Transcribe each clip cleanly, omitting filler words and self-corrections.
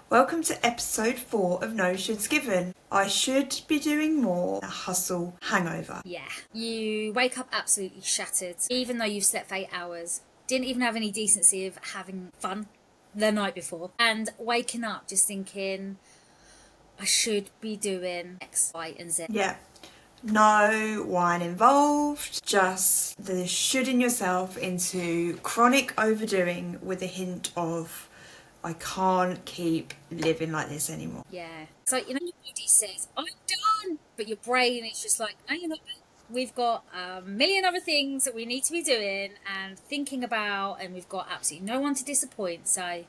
Welcome to episode 4 of No Shoulds Given. I should be doing more. A hustle hangover. Yeah, you wake up absolutely shattered, even though you've slept for 8 hours, didn't even have any decency of having fun the night before, and waking up just thinking, I should be doing X, Y, and Z. Yeah. No wine involved, just the shooting yourself into chronic overdoing with a hint of I can't keep living like this anymore. Yeah. So, your body says, I'm done. But your brain is just like, no, you're not. We've got a million other things that we need to be doing and thinking about, and we've got absolutely no one to disappoint. So,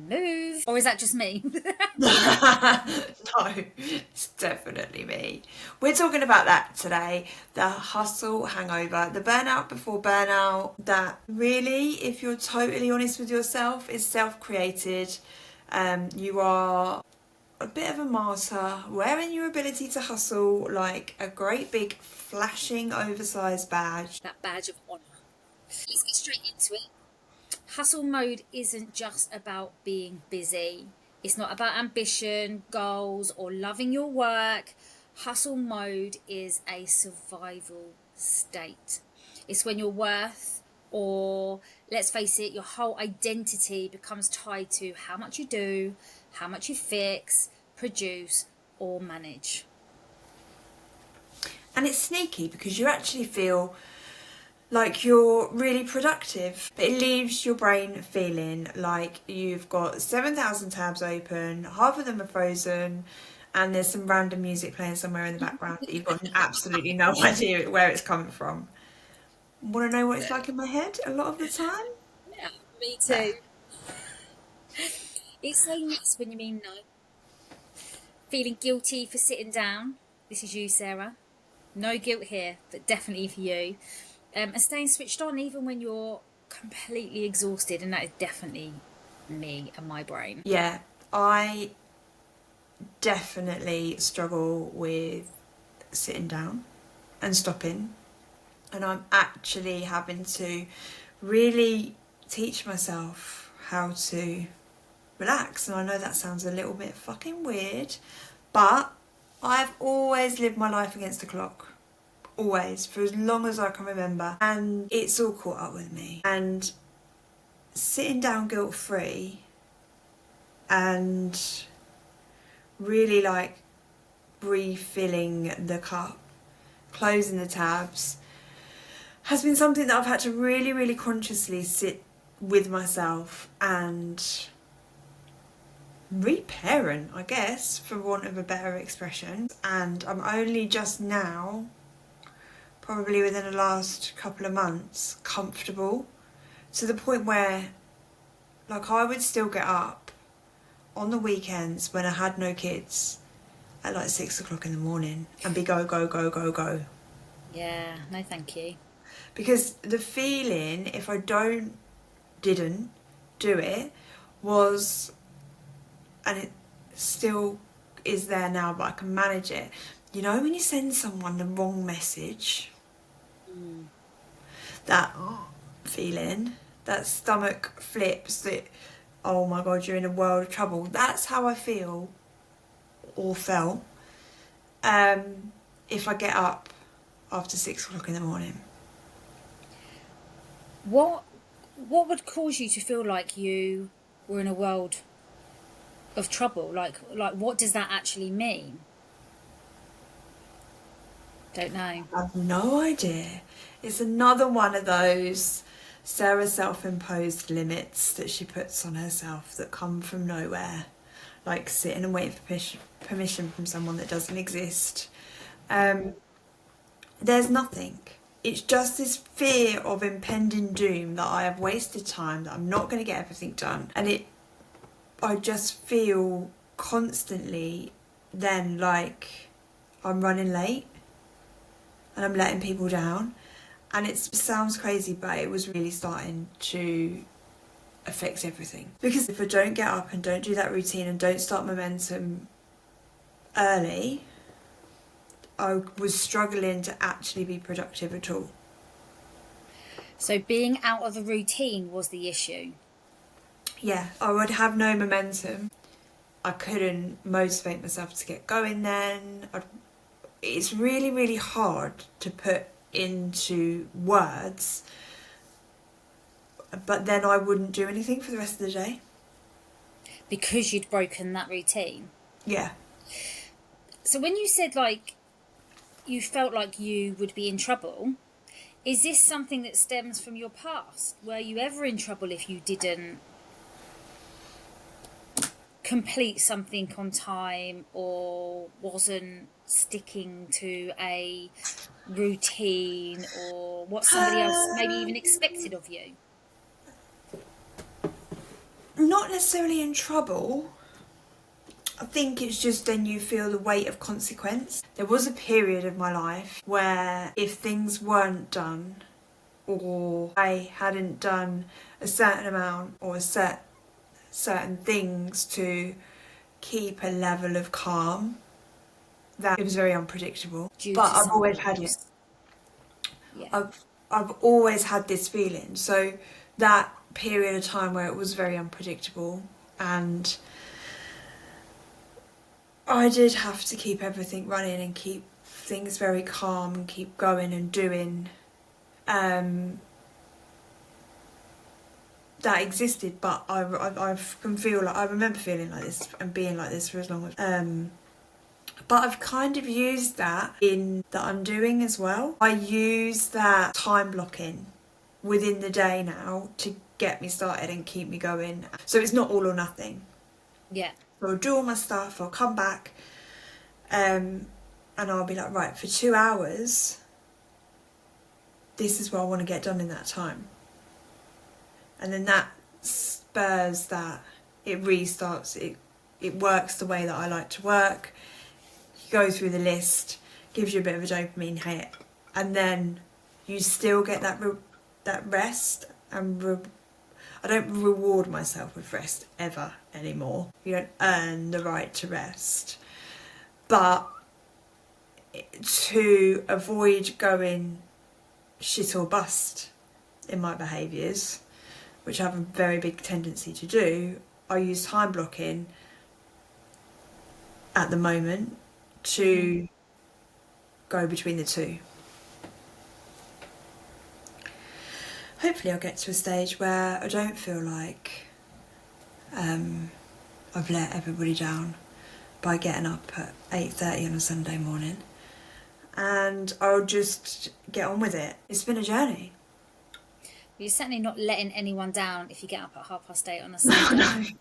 move. Or is that just me? No, it's definitely me. We're talking about that today. The hustle hangover, the burnout before burnout, that really, if you're totally honest with yourself, is self-created. You are a bit of a martyr, wearing your ability to hustle like a great big flashing oversized badge. That badge of honour. Let's get straight into it. Hustle mode isn't just about being busy. It's not about ambition, goals, or loving your work. Hustle mode is a survival state. It's when your worth, or let's face it, your whole identity becomes tied to how much you do, how much you fix, produce, or manage. And it's sneaky because you actually feel like you're really productive, but it leaves your brain feeling like you've got 7,000 tabs open, half of them are frozen, and there's some random music playing somewhere in the background that you've got absolutely no idea where it's coming from. Want to know what it's like in my head a lot of the time? Yeah, me too. It's saying yes when you mean no. Feeling guilty for sitting down. This is you, Sarah. No guilt here, but definitely for you. And staying switched on even when you're completely exhausted, and that is definitely me and my brain. Yeah, I definitely struggle with sitting down and stopping, and I'm actually having to really teach myself how to relax. And I know that sounds a little bit fucking weird, but I've always lived my life against the clock. Always, for as long as I can remember, and it's all caught up with me. And sitting down guilt-free and really like refilling the cup, closing the tabs, has been something that I've had to really, really consciously sit with myself and reparent, I guess, for want of a better expression. And I'm only just now, probably within the last couple of months, comfortable to the point where, like, I would still get up on the weekends when I had no kids at like 6 o'clock in the morning and be go, go, go, go, go. Yeah, no thank you. Because the feeling, if I didn't do it, was, and it still is there now, but I can manage it. You know when you send someone the wrong message? That feeling, that stomach flips, that, oh my God, you're in a world of trouble. That's how I feel, or felt, if I get up after 6 o'clock in the morning. What would cause you to feel like you were in a world of trouble? Like what does that actually mean? Don't know. I have no idea. It's another one of those Sarah self-imposed limits that she puts on herself that come from nowhere, like sitting and waiting for permission from someone that doesn't exist. There's nothing. It's just this fear of impending doom, that I have wasted time, that I'm not going to get everything done. And I just feel constantly then like I'm running late and I'm letting people down. And it sounds crazy, but it was really starting to affect everything. Because if I don't get up and don't do that routine and don't start momentum early, I was struggling to actually be productive at all. So being out of the routine was the issue. Yeah, I would have no momentum. I couldn't motivate myself to get going then. It's really, really hard to put into words, but then I wouldn't do anything for the rest of the day. Because you'd broken that routine. Yeah. So when you said like you felt like you would be in trouble, is this something that stems from your past? Were you ever in trouble if you didn't complete something on time or wasn't sticking to a routine or what somebody else maybe even expected of you? Not necessarily in trouble. I think it's just then you feel the weight of consequence. There was a period of my life where if things weren't done or I hadn't done a certain amount or certain things to keep a level of calm, that it was very unpredictable. But I've always had it. Yeah. I've always had this feeling. So that period of time where it was very unpredictable and I did have to keep everything running and keep things very calm and keep going and doing. That existed, but I can feel like I remember feeling like this and being like this for as long as. But I've kind of used that in the undoing as well. I use that time blocking within the day now to get me started and keep me going. So it's not all or nothing. Yeah. So I'll do all my stuff, I'll come back, and I'll be like, right, for 2 hours, this is what I want to get done in that time. And then that spurs that, it restarts, it works the way that I like to work. You go through the list, gives you a bit of a dopamine hit, and then you still get that rest and I don't reward myself with rest ever anymore. You don't earn the right to rest. But to avoid going shit or bust in my behaviours, which I have a very big tendency to do, I use time blocking at the moment to go between the two. Hopefully I'll get to a stage where I don't feel like I've let everybody down by getting up at 8:30 on a Sunday morning, and I'll just get on with it. It's been a journey. You're certainly not letting anyone down if you get up at 8:30 on a Sunday.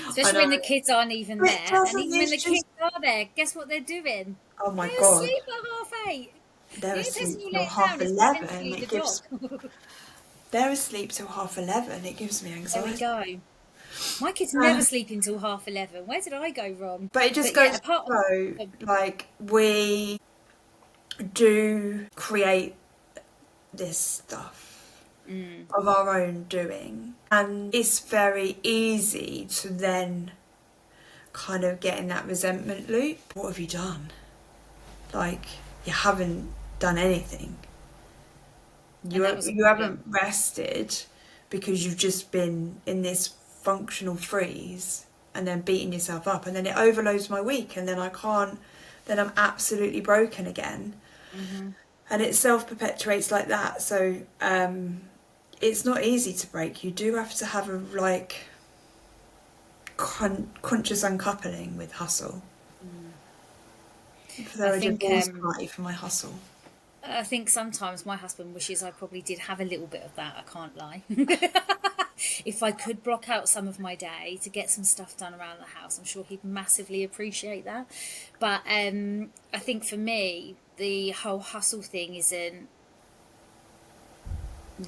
Especially when the kids aren't even there. And even when the kids are there, guess what they're doing? Oh my They're God. asleep at 8:30. They're The only asleep person you till let down 11:30. is potentially the dog. They're asleep till 11:30. It gives me anxiety. There we go. My kids never sleep until 11:30. Where did I go wrong? But it just goes to show, like, we do create this stuff of our own doing, and it's very easy to then kind of get in that resentment loop. What have you done? Like, you haven't done anything. You haven't rested because you've just been in this functional freeze and then beating yourself up, and then it overloads my week, and then then I'm absolutely broken again. And it self-perpetuates like that. So it's not easy to break. You do have to have a conscious uncoupling with hustle. Throw a divorce party for my hustle. I think sometimes my husband wishes I probably did have a little bit of that, I can't lie. If I could block out some of my day to get some stuff done around the house, I'm sure he'd massively appreciate that. But I think for me, the whole hustle thing isn't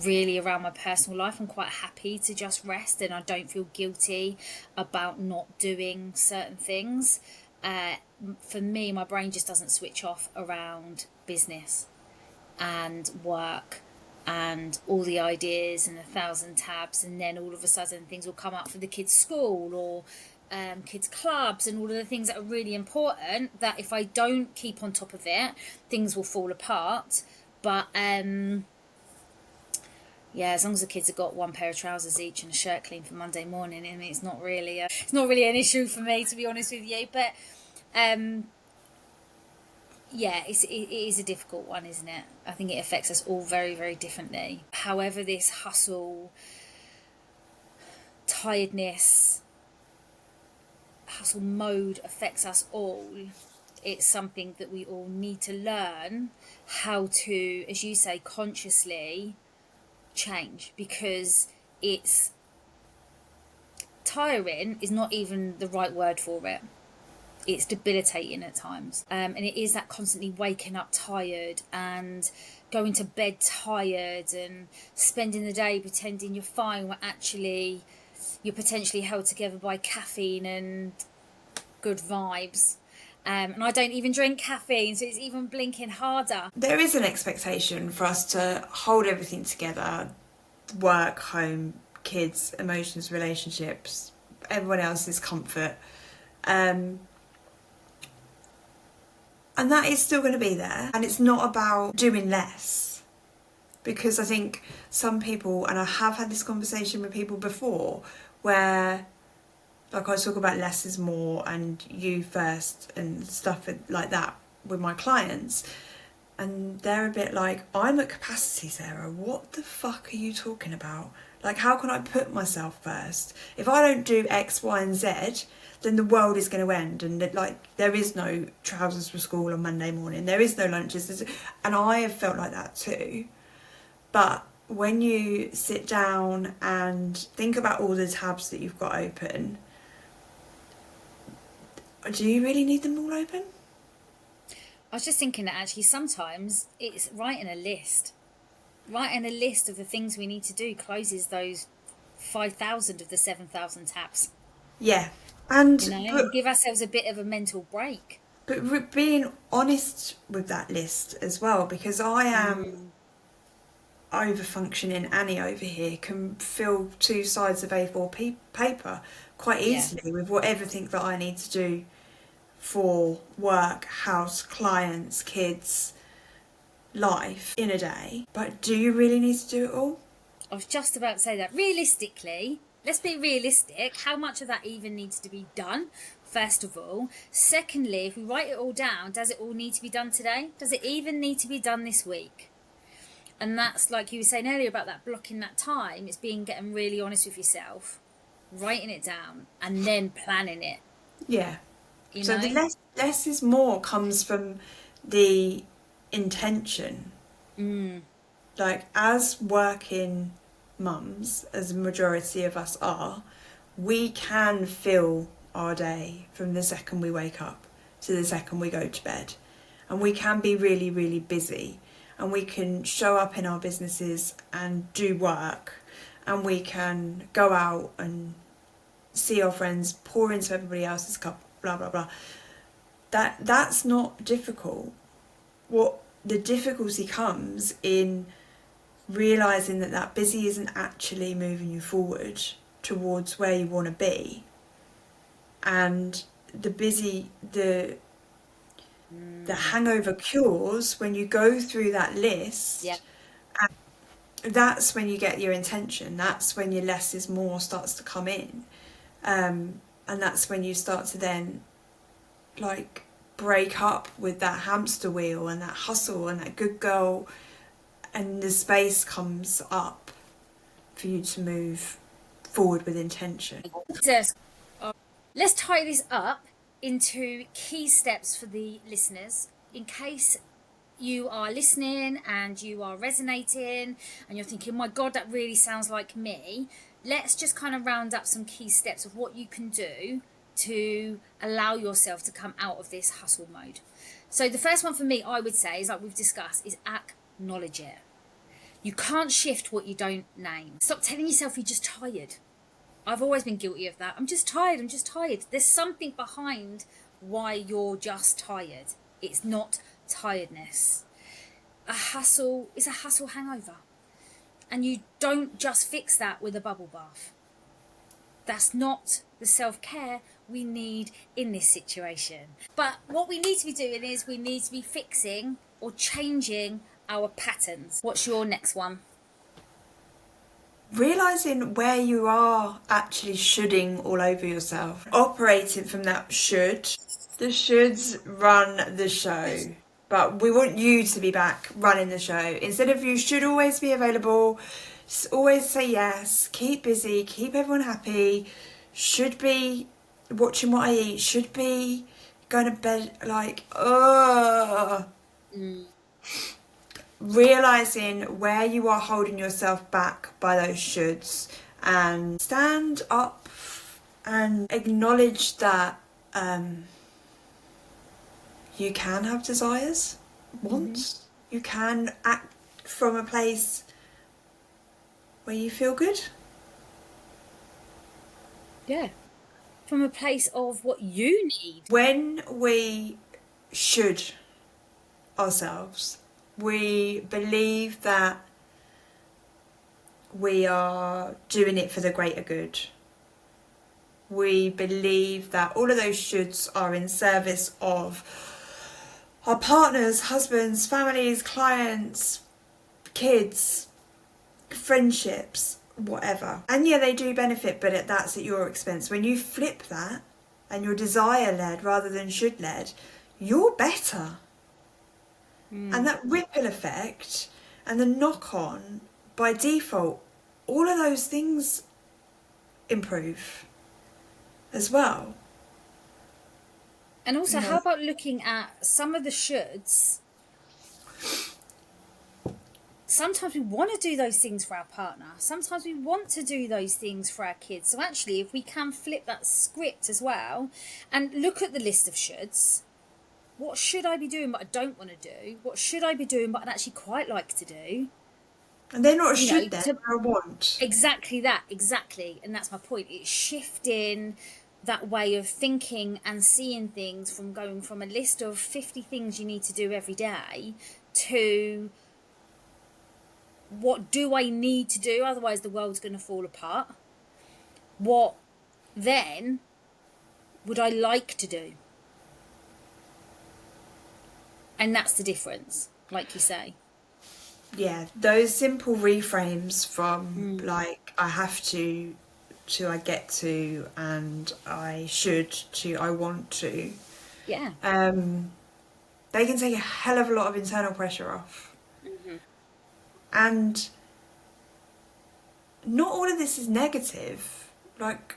really around my personal life. I'm quite happy to just rest, and I don't feel guilty about not doing certain things. For me, my brain just doesn't switch off around business and work and all the ideas and 1,000 tabs, and then all of a sudden things will come up for the kids' school or kids' clubs and all of the things that are really important, that if I don't keep on top of it, things will fall apart. But Yeah, as long as the kids have got one pair of trousers each and a shirt clean for Monday morning, and it's not really an issue for me, to be honest with you. But yeah, it is a difficult one, isn't it? I think it affects us all very, very differently. However, this hustle, tiredness, hustle mode affects us all, it's something that we all need to learn how to, as you say, consciously change, because it's tiring is not even the right word for it. It's debilitating at times, and it is that constantly waking up tired and going to bed tired and spending the day pretending you're fine when actually you're potentially held together by caffeine and good vibes. And I don't even drink caffeine, so it's even blinking harder. There is an expectation for us to hold everything together: work, home, kids, emotions, relationships, everyone else's comfort. And that is still going to be there. And it's not about doing less. Because I think some people, and I have had this conversation with people before, where like I talk about less is more and you first and stuff like that with my clients, and they're a bit like, I'm at capacity, Sarah, what the fuck are you talking about? Like, how can I put myself first? If I don't do X, Y and Z, then the world is going to end, and there is no trousers for school on Monday morning, there is no lunches, and I have felt like that too. But when you sit down and think about all the tabs that you've got open, do you really need them all open? I was just thinking that actually sometimes it's writing a list. Writing a list of the things we need to do closes those 5,000 of the 7,000 tabs. Yeah. And give ourselves a bit of a mental break. But being honest with that list as well, because I am over-functioning Annie over here, can fill 2 sides of A4 paper quite easily with everything that I need to do for work, house, clients, kids, life in a day. But do you really need to do it all? I was just about to say that. Realistically, let's be realistic. How much of that even needs to be done, first of all? Secondly, if we write it all down, does it all need to be done today? Does it even need to be done this week? And that's like you were saying earlier about that blocking that time. It's getting really honest with yourself, writing it down, and then planning it. Yeah. So the less is more comes from the intention. Like, as working mums, as a majority of us are, we can fill our day from the second we wake up to the second we go to bed. And we can be really, really busy. And we can show up in our businesses and do work. And we can go out and see our friends, pour into everybody else's cup, blah, blah, blah. That's not difficult. What the difficulty comes in realising that busy isn't actually moving you forward towards where you want to be. And the hangover cures when you go through that list. Yeah. And that's when you get your intention. That's when your less is more starts to come in. And that's when you start to then like break up with that hamster wheel and that hustle and that good girl, and the space comes up for you to move forward with intention. Let's tie this up into key steps for the listeners in case you are listening and you are resonating and you're thinking, my God, that really sounds like me. Let's just kind of round up some key steps of what you can do to allow yourself to come out of this hustle mode. So the first one for me, I would say, is like we've discussed, is acknowledge it. You can't shift what you don't name. Stop telling yourself you're just tired. I've always been guilty of that. I'm just tired. There's something behind why you're just tired. It's not tiredness. A hustle is a hustle hangover. And you don't just fix that with a bubble bath. That's not the self-care we need in this situation. But what we need to be doing is we need to be fixing or changing our patterns. What's your next one? realizing where you are actually shoulding all over yourself, operating from that should. The shoulds run the show, but we want you to be back running the show. Instead of you should always be available, always say yes, keep busy, keep everyone happy, should be watching what I eat, should be going to bed like, ugh. Realizing where you are holding yourself back by those shoulds, and stand up and acknowledge that you can have desires, wants. You can act from a place where you feel good. Yeah. From a place of what you need. When we should ourselves, we believe that we are doing it for the greater good. We believe that all of those shoulds are in service of our partners, husbands, families, clients, kids, friendships, whatever. And yeah, they do benefit, but that's at your expense. When you flip that and you're desire-led rather than should-led, you're better. And that ripple effect and the knock-on, by default, all of those things improve as well. And also, how about looking at some of the shoulds? Sometimes we want to do those things for our partner. Sometimes we want to do those things for our kids. So actually, if we can flip that script as well and look at the list of shoulds, what should I be doing but I don't want to do? What should I be doing but I'd actually quite like to do? And they're not a should, they're a want. Exactly that, exactly. And that's my point. It's shifting that way of thinking and seeing things, from going from a list of 50 things you need to do every day to what do I need to do, otherwise the world's going to fall apart. What then would I like to do? And that's the difference, like you say. Yeah, those simple reframes from like I have to I get to, and I should to I want to. Yeah. They can take a hell of a lot of internal pressure off. And not all of this is negative. Like,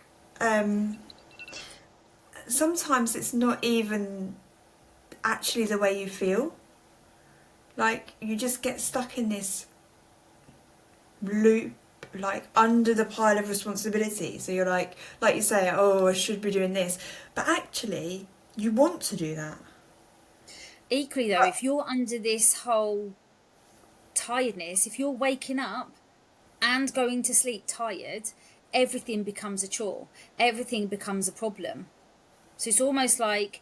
sometimes it's not even actually the way you feel. Like, you just get stuck in this loop, like under the pile of responsibility. So you're like you say, oh, I should be doing this, but actually you want to do that. Equally though, if you're under this whole tiredness, if you're waking up and going to sleep tired, everything becomes a chore, everything becomes a problem. So it's almost like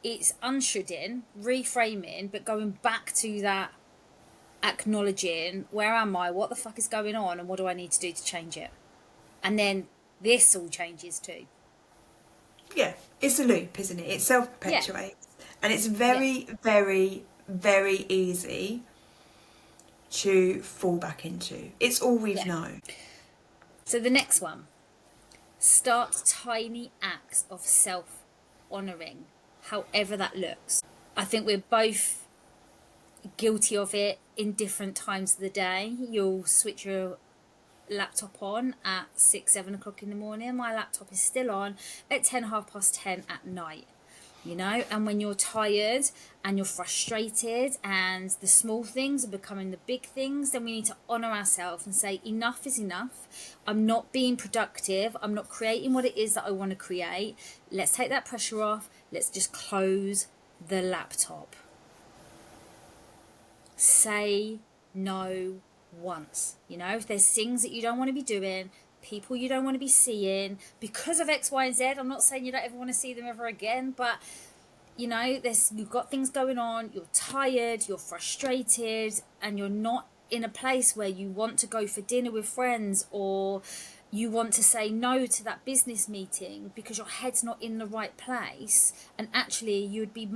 it's unshoulding, reframing, but going back to that, acknowledging, where am I, what the fuck is going on, and what do I need to do to change it? And then this all changes too. Yeah, it's a loop, isn't it? It self-perpetuates. And it's very, very, very easy to fall back into. It's all we've known. So the next one, start tiny acts of self-honouring, however that looks. I think we're both guilty of it in different times of the day. You'll switch your laptop on at 6-7 o'clock in the morning. My laptop is still on at 10, 10:30 at night. You know, and when you're tired and you're frustrated and the small things are becoming the big things, then we need to honour ourselves and say, enough is enough. I'm not being productive. I'm not creating what it is that I want to create. Let's take that pressure off. Let's just close the laptop. Say no once. You know, if there's things that you don't want to be doing, people you don't want to be seeing because of X, Y, and Z. I'm not saying you don't ever want to see them ever again, but you know, you've got things going on, you're tired, you're frustrated, and you're not in a place where you want to go for dinner with friends, or you want to say no to that business meeting because your head's not in the right place, and actually you would be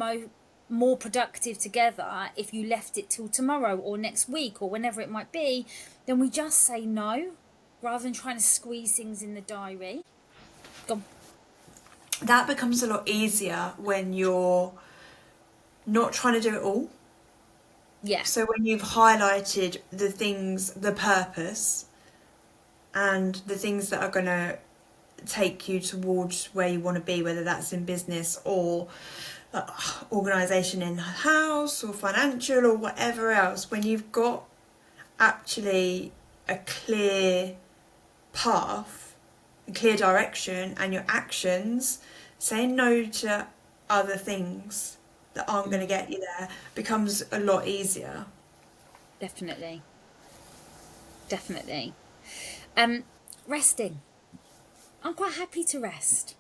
more productive together if you left it till tomorrow or next week or whenever it might be, then we just say no. rather than trying to squeeze things in the diary. Go on. That becomes a lot easier when you're not trying to do it all. Yeah. So when you've highlighted the things, the purpose, and the things that are going to take you towards where you want to be, whether that's in business or organisation in house or financial or whatever else, when you've got actually a clear path, a clear direction, and your actions, saying no to other things that aren't going to get you there becomes a lot easier. Definitely. Resting. I'm quite happy to rest.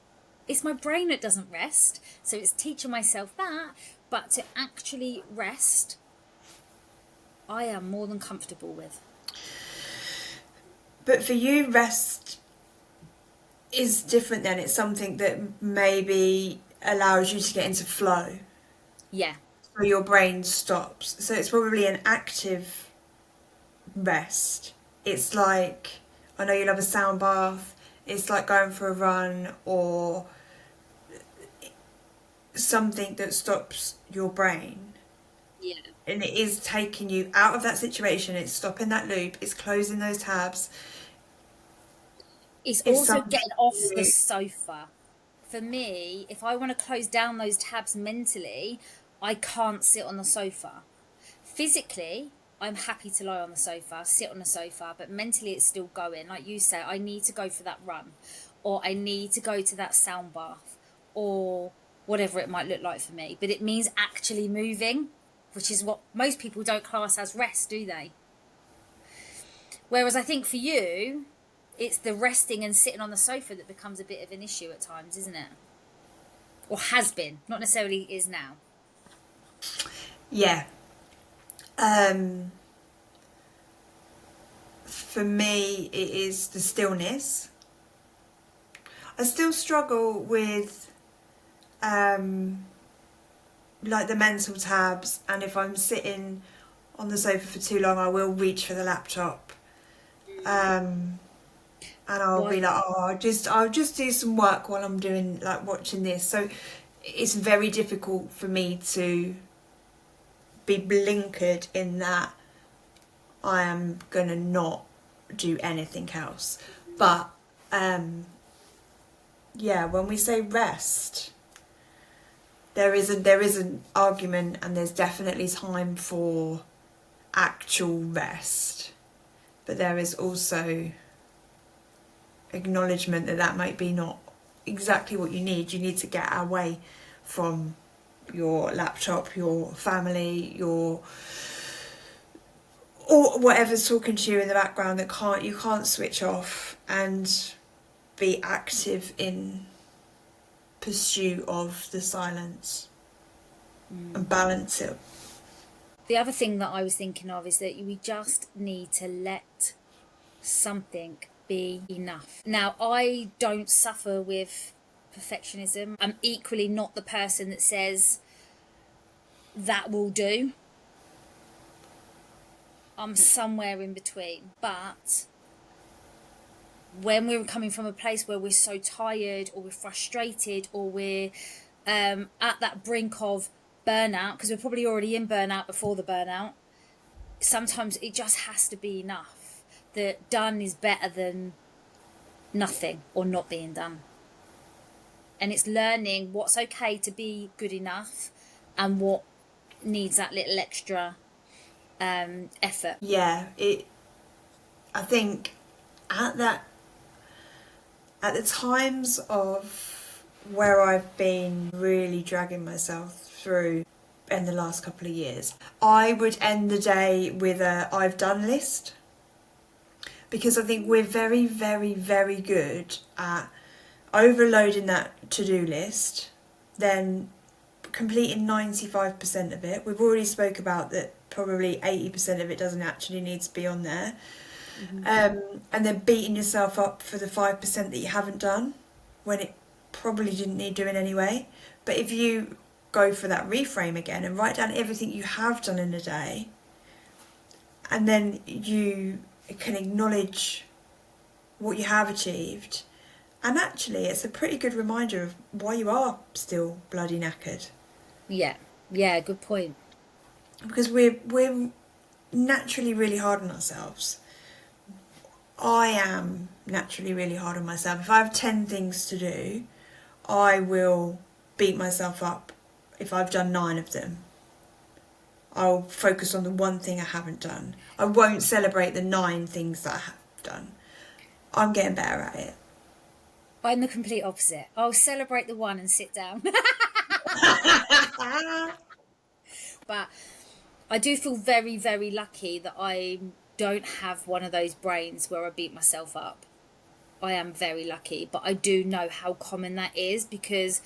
It's my brain that doesn't rest, so it's teaching myself that, but to actually rest, I am more than comfortable with. But for you, rest is different then. It's something that maybe allows you to get into flow. Yeah. So your brain stops. So it's probably an active rest. It's like, I know you love a sound bath. It's like going for a run or something that stops your brain. Yeah. And it is taking you out of that situation. It's stopping that loop. It's closing those tabs. It's It's also something getting off the sofa. For me, if I want to close down those tabs mentally, I can't sit on the sofa. Physically, I'm happy to lie on the sofa, sit on the sofa, but mentally it's still going. Like you say, I need to go for that run, or I need to go to that sound bath, or whatever it might look like for me. But it means actually moving, which is what most people don't class as rest, do they? Whereas I think for you, it's the resting and sitting on the sofa that becomes a bit of an issue at times, isn't it? Or has been, not necessarily is now. Yeah. For me, it is the stillness. I still struggle with like the mental tabs, and if I'm sitting on the sofa for too long, I will reach for the laptop. And I'll be like, oh, I'll just do some work while I'm doing, like, watching this. So it's very difficult for me to be blinkered in that I am gonna not do anything else. But yeah, when we say rest, there is an argument, and there's definitely time for actual rest, but there is also acknowledgement that that might be not exactly what you need. You need to get away from your laptop, your family, your, or whatever's talking to you in the background that you can't switch off, and be active in pursuit of the silence and balance it. The other thing that I was thinking of is that we just need to let something be enough. Now, I don't suffer with perfectionism. I'm equally not the person that says that will do. I'm somewhere in between. But when we're coming from a place where we're so tired or we're frustrated or we're at that brink of burnout, because we're probably already in burnout before the burnout, sometimes it just has to be enough. That done is better than nothing or not being done. And it's learning what's okay to be good enough and what needs that little extra effort. Yeah, I think at the times of where I've been really dragging myself through in the last couple of years, I would end the day with a I've done list, because I think we're very, very, very good at overloading that to-do list, then completing 95% of it. We've already spoke about that probably 80% of it doesn't actually need to be on there. And then beating yourself up for the 5% that you haven't done when it probably didn't need doing anyway. But if you go for that reframe again and write down everything you have done in a day, and then you can acknowledge what you have achieved. And actually, it's a pretty good reminder of why you are still bloody knackered. Yeah, yeah, good point. Because we're naturally really hard on ourselves. I am naturally really hard on myself. If I have 10 things to do, I will beat myself up if I've done 9 of them. I'll focus on the one thing I haven't done. I won't celebrate the 9 things that I have done. I'm getting better at it. I'm the complete opposite. I'll celebrate the one and sit down. But I do feel very, very lucky that I don't have one of those brains where I beat myself up. I am very lucky, but I do know how common that is because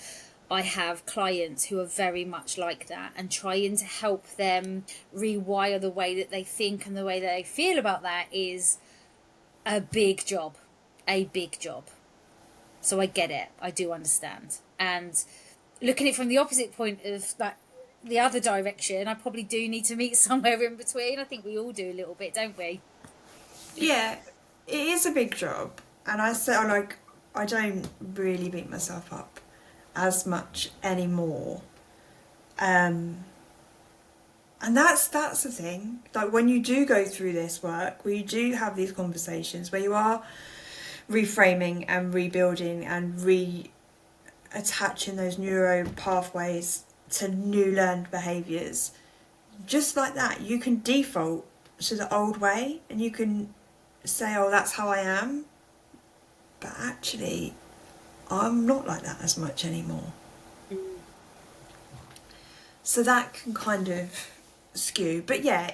I have clients who are very much like that, and trying to help them rewire the way that they think and the way that they feel about that is a big job. A big job. So I get it. I do understand. And looking at it from the opposite point of like the other direction, I probably do need to meet somewhere in between. I think we all do a little bit, don't we? Yeah, it is a big job. And I don't really beat myself up as much anymore. And that's the thing. Like when you do go through this work, where you do have these conversations, where you are reframing and rebuilding and reattaching those neuro pathways to new learned behaviours, just like that, you can default to the old way and you can say, oh, that's how I am. But actually, I'm not like that as much anymore. So that can kind of skew. But yeah,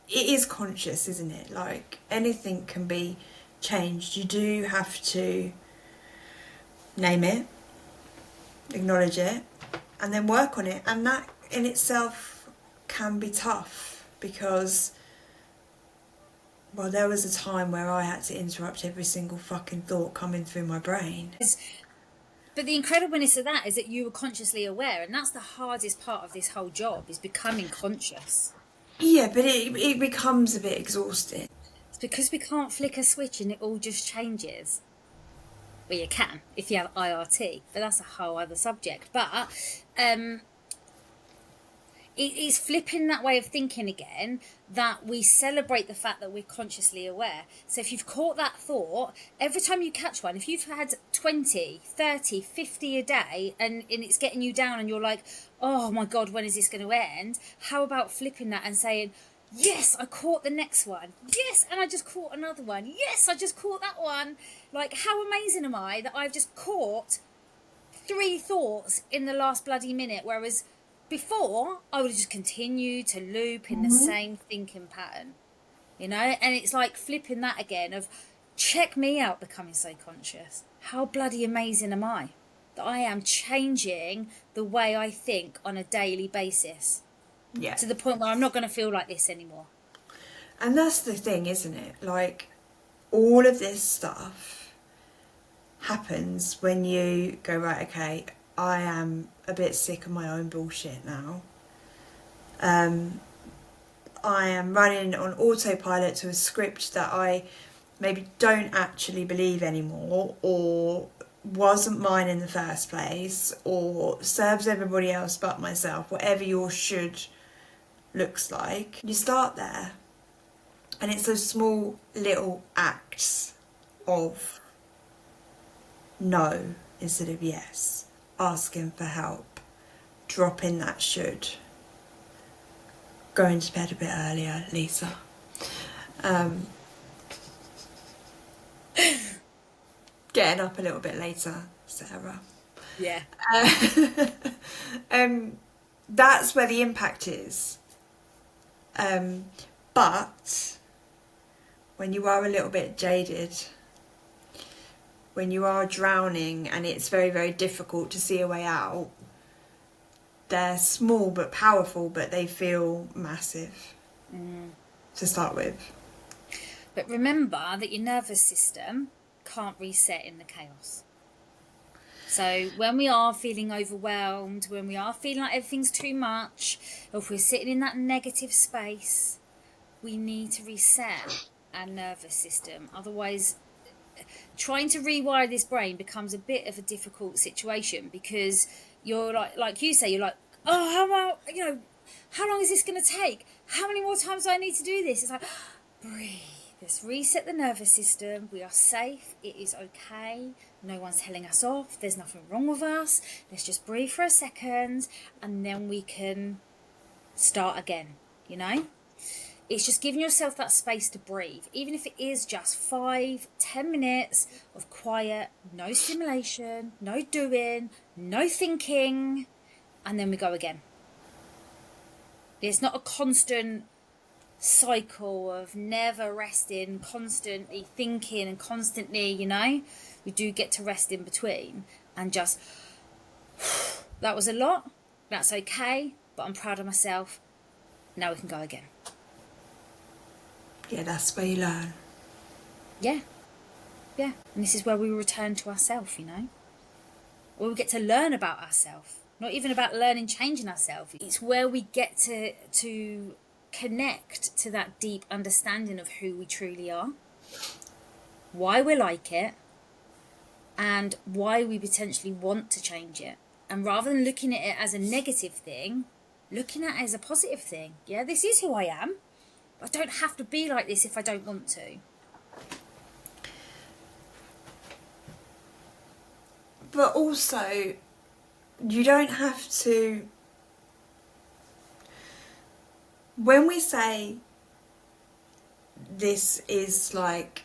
it is conscious, isn't it? Like anything can be changed. You do have to name it, acknowledge it, and then work on it. And that in itself can be tough because, well, there was a time where I had to interrupt every single fucking thought coming through my brain. But the incredibleness of that is that you were consciously aware, and that's the hardest part of this whole job, is becoming conscious. Yeah, but it becomes a bit exhausting. It's because we can't flick a switch and it all just changes. Well, you can if you have IRT, but that's a whole other subject. But it is flipping that way of thinking again, that we celebrate the fact that we're consciously aware. So if you've caught that thought, every time you catch one, if you've had 20, 30, 50 a day and it's getting you down and you're like, oh my God, when is this going to end? How about flipping that and saying, yes, I caught the next one. Yes, and I just caught another one. Yes, I just caught that one. Like, how amazing am I that I've just caught 3 thoughts in the last bloody minute, whereas before I would have just continued to loop in the same thinking pattern, you know? And it's like flipping that again of, check me out becoming so conscious. How bloody amazing am I that I am changing the way I think on a daily basis, Yeah. to the point where I'm not going to feel like this anymore. And that's the thing, isn't it? Like, all of this stuff happens when you go, right, okay, I am a bit sick of my own bullshit now. I am running on autopilot to a script that I maybe don't actually believe anymore, or wasn't mine in the first place, or serves everybody else but myself, whatever your should looks like. You start there, and it's those small little acts of no instead of yes, asking for help, dropping that should, going to bed a bit earlier, Lisa. Getting up a little bit later, Sarah. Yeah. That's where the impact is. But when you are a little bit jaded, when you are drowning and it's very, very difficult to see a way out, they're small but powerful, but they feel massive to start with. But remember that your nervous system can't reset in the chaos. So when we are feeling overwhelmed, when we are feeling like everything's too much, or if we're sitting in that negative space, we need to reset our nervous system. Otherwise, trying to rewire this brain becomes a bit of a difficult situation, because you're like you say, you're like, oh, how long is this going to take? How many more times do I need to do this? It's like, breathe. Let's reset the nervous system. We are safe. It is okay. No one's telling us off. There's nothing wrong with us. Let's just breathe for a second, and then we can start again, you know? It's just giving yourself that space to breathe, even if it is just 5-10 minutes of quiet, no stimulation, no doing, no thinking, and then we go again. It's not a constant cycle of never resting, constantly thinking and constantly, you know? We do get to rest in between and just, that was a lot, that's okay, but I'm proud of myself. Now we can go again. Yeah, that's where you learn. Yeah. And this is where we return to ourselves, you know? Where we get to learn about ourselves. Not even about learning, changing ourselves. It's where we get to connect to that deep understanding of who we truly are, why we're like it, and why we potentially want to change it. And rather than looking at it as a negative thing, looking at it as a positive thing. Yeah, this is who I am. I don't have to be like this if I don't want to. But also, you don't have to... When we say this is like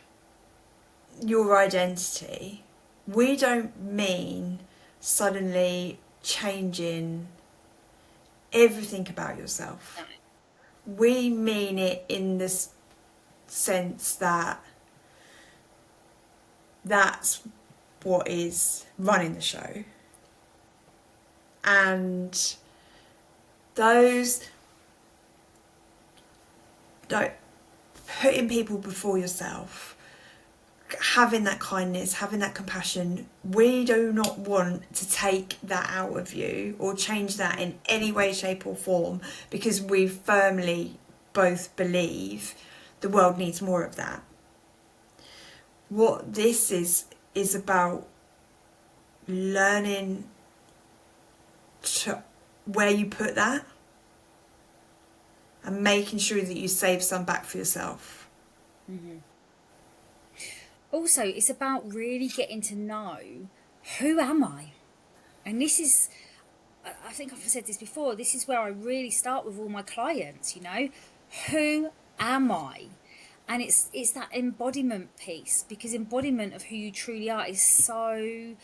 your identity, we don't mean suddenly changing everything about yourself. No. We mean it in the sense that that's what is running the show. And those, like, putting people before yourself, having that kindness, having that compassion, we do not want to take that out of you or change that in any way, shape or form, because we firmly both believe the world needs more of that. What this is about learning to where you put that and making sure that you save some back for yourself. Mm-hmm. Also, it's about really getting to know, who am I? And this is, I think I've said this before, this is where I really start with all my clients, you know, who am I? And it's that embodiment piece, because embodiment of who you truly are is so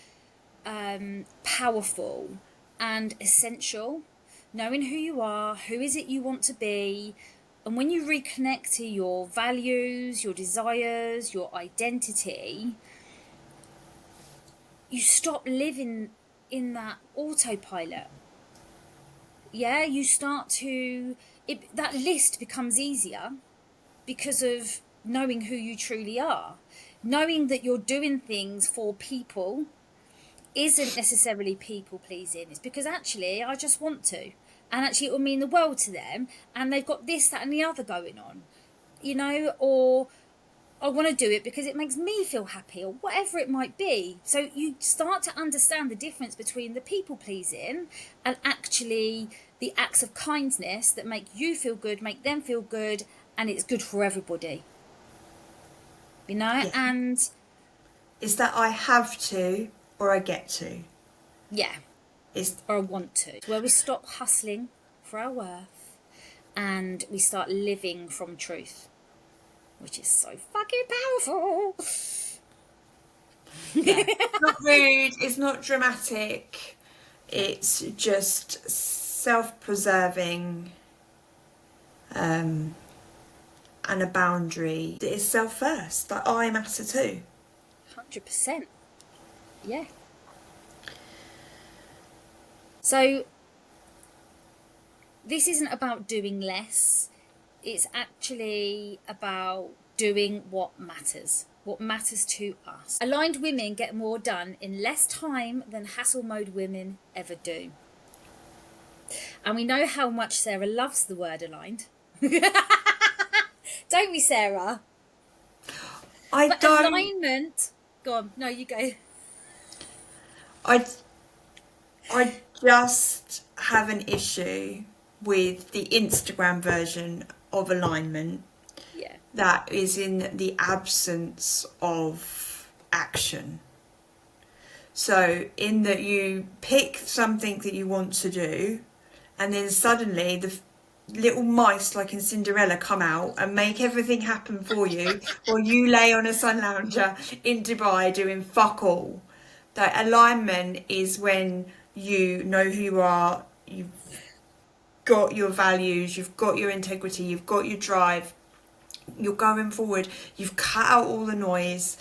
powerful and essential. Knowing who you are, who is it you want to be, and when you reconnect to your values, your desires, your identity, you stop living in that autopilot. Yeah, you start to, that list becomes easier because of knowing who you truly are. Knowing that you're doing things for people isn't necessarily people pleasing. It's because actually I just want to. And actually it will mean the world to them, and they've got this, that and the other going on, you know, or I want to do it because it makes me feel happy, or whatever it might be. So you start to understand the difference between the people pleasing and actually the acts of kindness that make you feel good, make them feel good, and it's good for everybody, you know. Yeah. And it's that I have to or I get to. Yeah. It's Or I want to. It's where we stop hustling for our worth and we start living from truth, which is so fucking powerful. yeah. It's not rude, it's not dramatic, it's just self-preserving, and a boundary that is self first. Like, I matter too. 100%. Yeah. So this isn't about doing less. It's actually about doing what matters to us. Aligned women get more done in less time than hassle mode women ever do. And we know how much Sarah loves the word aligned. Don't we, Sarah? I But don't. alignment Go on. No, you go. I I just have an issue with the Instagram version of alignment Yeah. that is in the absence of action. So, in that you pick something that you want to do, and then suddenly the little mice, like in Cinderella, come out and make everything happen for you, while you lay on a sun lounger in Dubai doing fuck all. That alignment is when you know who you are, you've got your values, you've got your integrity, you've got your drive, you're going forward, you've cut out all the noise,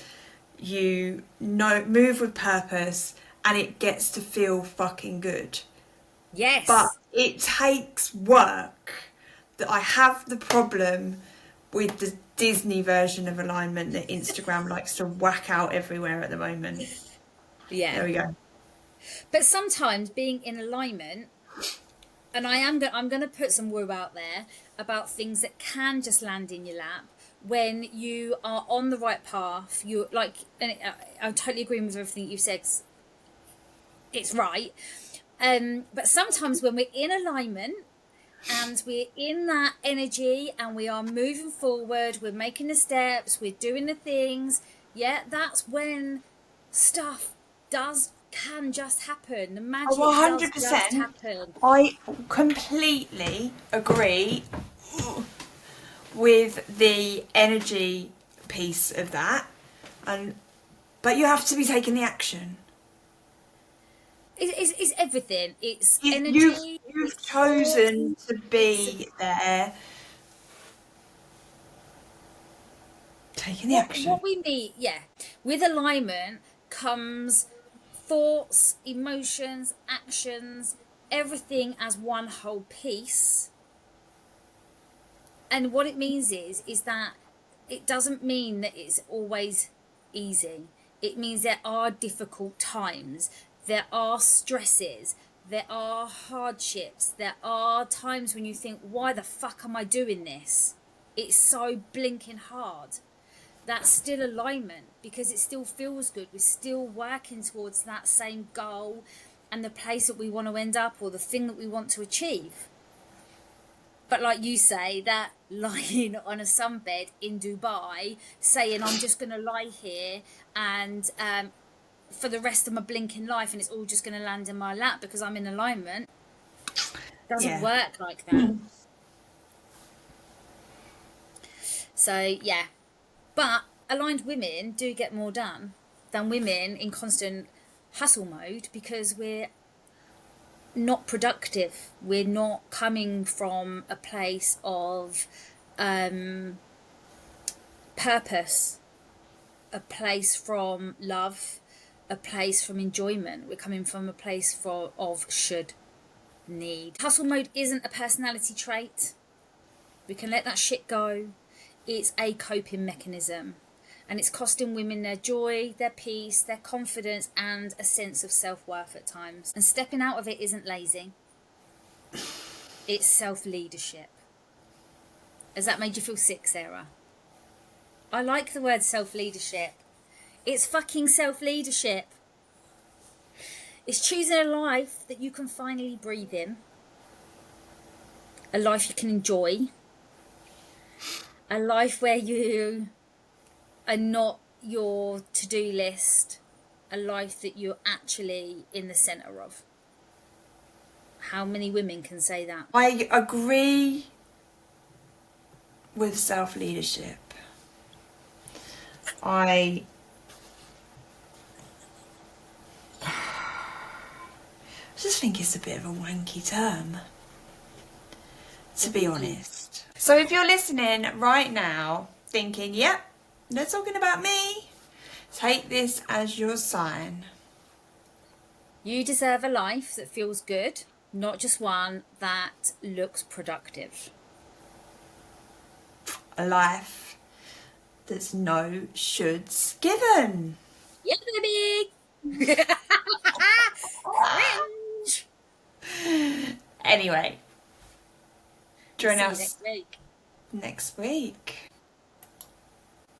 you know, move with purpose, and it gets to feel fucking good. But Yes. it takes work. That I have the problem with the Disney version of alignment that Instagram likes to whack out everywhere at the moment. Yeah. There we go. But sometimes being in alignment, and I'm going to put some woo out there about things that can just land in your lap when you are on the right path. You like, and I totally agree with everything you said. It's right. But sometimes when we're in alignment and we're in that energy and we are moving forward, we're making the steps, we're doing the things, yeah, that's when stuff can just happen. The Oh, magic does just 100%. happen. I completely agree with the energy piece of that, but you have to be taking the action. It's everything. It's You've energy. you've It's thought. chosen to It's be there, taking the what action. we need. Yeah, with alignment comes thoughts, emotions, actions, everything as one whole piece. And what it means is that it doesn't mean that it's always easy. It means there are difficult times, there are stresses, there are hardships, there are times when you think, why the fuck am I doing this? It's so blinking hard. That's still alignment because it still feels good. We're still working towards that same goal and the place that we want to end up or the thing that we want to achieve. But like you say, that lying on a sunbed in Dubai, saying I'm just going to lie here and for the rest of my blinking life and it's all just going to land in my lap because I'm in alignment, doesn't Yeah. work like that. So, yeah. But aligned women do get more done than women in constant hustle mode because we're not productive. We're not coming from a place of purpose, a place from love, a place from enjoyment. We're coming from a place of should, need. Hustle mode isn't a personality trait. We can let that shit go. It's a coping mechanism. And it's costing women their joy, their peace, their confidence, and a sense of self-worth at times. And stepping out of it isn't lazy. It's self-leadership. Has that made you feel sick, Sarah? I like the word self-leadership. It's fucking self-leadership. It's choosing a life that you can finally breathe in. A life you can enjoy. A life where you are not your to-do list. A life that you're actually in the centre of. How many women can say that? I agree with self-leadership. I just think it's a bit of a wanky term, to be honest. So if you're listening right now thinking, yep, they're talking about me, take this as your sign. You deserve a life that feels good, not just one that looks productive. A life that's no shoulds given. Yeah, baby! Cringe! Anyway, join See you us next week. next week.